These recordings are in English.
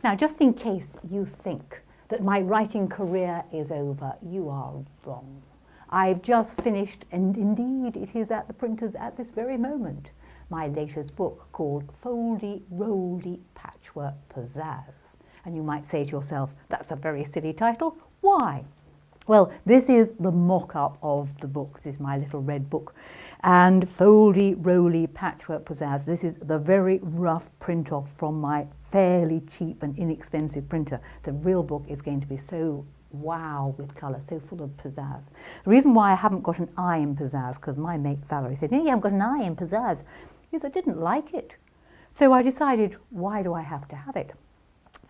Now, just in case you think that my writing career is over, you are wrong. I've just finished, and indeed it is at the printers at this very moment, my latest book called Foldy Roldy Patchwork Pizzazz. And you might say to yourself, that's a very silly title. Why? Well, this is the mock-up of the book. This is my little red book. And Foldy Roldy Patchwork Pizzazz. This is the very rough print-off from my fairly cheap and inexpensive printer. The real book is going to be so wow with colour, so full of pizzazz. The reason why I haven't got an I in pizzazz, because my mate Valerie said, hey, you haven't got an I in pizzazz, is I didn't like it. So I decided, why do I have to have it?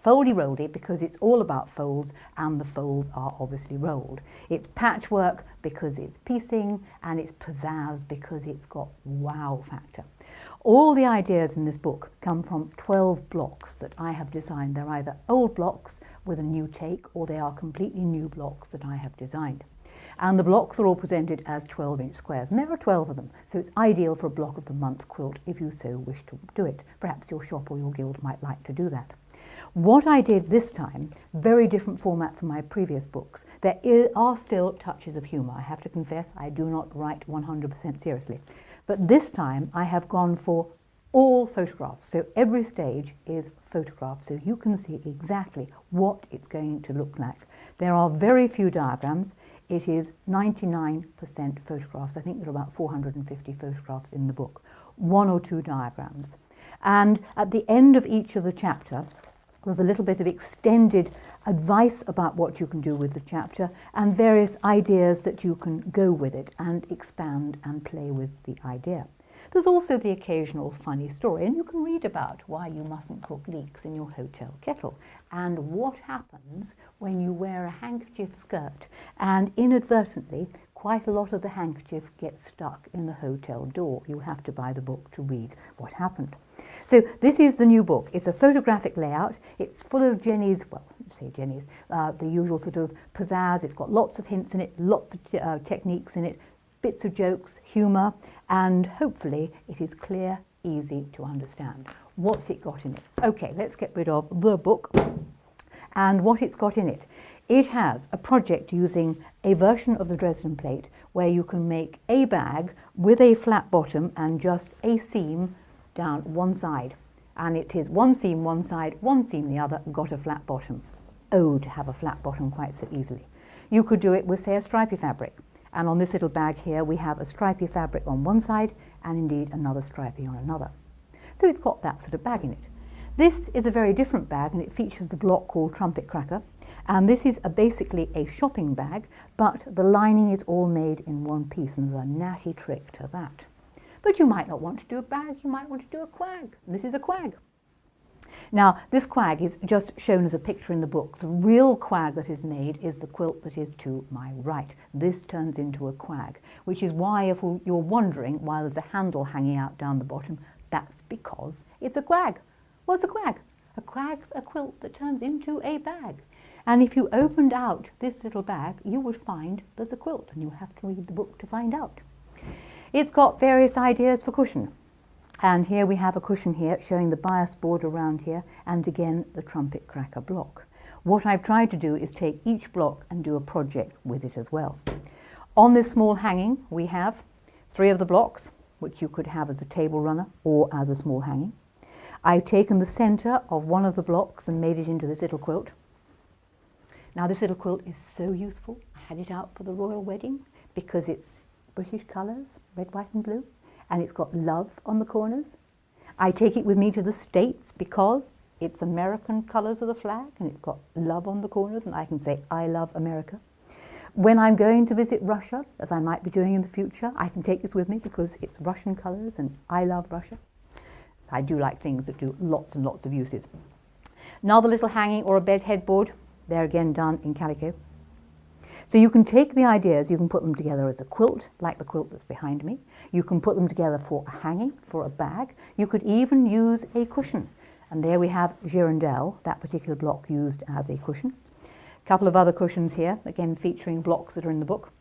Foldy Roldy because it's all about folds, and the folds are obviously rolled. It's patchwork because it's piecing, and it's pizzazz because it's got wow factor. All the ideas in this book come from 12 blocks that I have designed. They're either old blocks with a new take, or they are completely new blocks that I have designed. And the blocks are all presented as 12-inch squares, and there are 12 of them, so it's ideal for a block of the month quilt if you so wish to do it. Perhaps your shop or your guild might like to do that. What I did this time, very different format from my previous books. There are still touches of humour. I have to confess, I do not write 100% seriously. But this time I have gone for all photographs. So every stage is photographed, so you can see exactly what it's going to look like. There are very few diagrams. It is 99% photographs. I think there are about 450 photographs in the book. 1 or 2 diagrams. And at the end of each of the chapter, there's a little bit of extended advice about what you can do with the chapter and various ideas that you can go with it and expand and play with the idea. There's also the occasional funny story, and you can read about why you mustn't cook leeks in your hotel kettle and what happens when you wear a handkerchief skirt and inadvertently quite a lot of the handkerchief gets stuck in the hotel door. You'll have to buy the book to read what happened. So this is the new book. It's a photographic layout. It's full of Jennie's, well, say Jennie's, the usual sort of pizzazz. It's got lots of hints in it, lots of techniques in it, bits of jokes, humour, and hopefully it is clear, easy to understand. What's it got in it? Okay, let's get rid of the book and what it's got in it. It has a project using a version of the Dresden plate where you can make a bag with a flat bottom and just a seam down one side, and it is one seam one side, one seam the other, got a flat bottom. Oh, to have a flat bottom quite so easily. You could do it with, say, a stripy fabric, and on this little bag here we have a stripy fabric on one side and indeed another stripy on another. So it's got that sort of bag in it. This is a very different bag, and it features the block called Trumpet Cracker, and this is basically a shopping bag, but the lining is all made in one piece, and there's a natty trick to that. But you might not want to do a bag, you might want to do a quag. This is a quag. Now, this quag is just shown as a picture in the book. The real quag that is made is the quilt that is to my right. This turns into a quag, which is why, if you're wondering why there's a handle hanging out down the bottom, that's because it's a quag. What's a quag? A quag's a quilt that turns into a bag. And if you opened out this little bag, you would find there's a quilt, and you have to read the book to find out. It's got various ideas for cushion, and here we have a cushion here showing the bias board around here, and again the Trumpet Cracker block. What I've tried to do is take each block and do a project with it as well. On this small hanging we have 3 of the blocks, which you could have as a table runner or as a small hanging. I've taken the centre of one of the blocks and made it into this little quilt. Now this little quilt is so useful. I had it out for the royal wedding because it's British colours, red, white and blue, and it's got love on the corners. I take it with me to the States because it's American colours of the flag, and it's got love on the corners, and I can say, I love America. When I'm going to visit Russia, as I might be doing in the future, I can take this with me because it's Russian colours and I love Russia. So I do like things that do lots and lots of uses. Another little hanging or a bed headboard, they're again done in calico. So you can take the ideas, you can put them together as a quilt, like the quilt that's behind me. You can put them together for a hanging, for a bag. You could even use a cushion. And there we have Girondelle, that particular block used as a cushion. A couple of other cushions here, again featuring blocks that are in the book.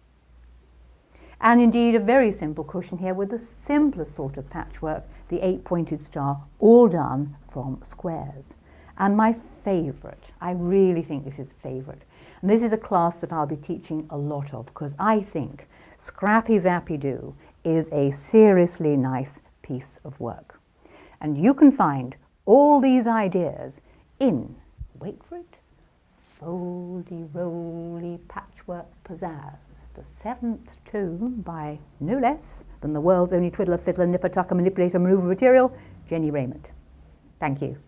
And indeed a very simple cushion here with the simplest sort of patchwork, the 8-pointed star, all done from squares. And my favourite, I really think this is favourite, and this is a class that I'll be teaching a lot of, because I think Scrappy Zappy Doo is a seriously nice piece of work. And you can find all these ideas in, wait for it, Foldy Roly Patchwork Pizzazz, the 7th tome by no less than the world's only twiddler, fiddler, nipper, tucker, manipulator, maneuver material, Jennie Rayment. Thank you.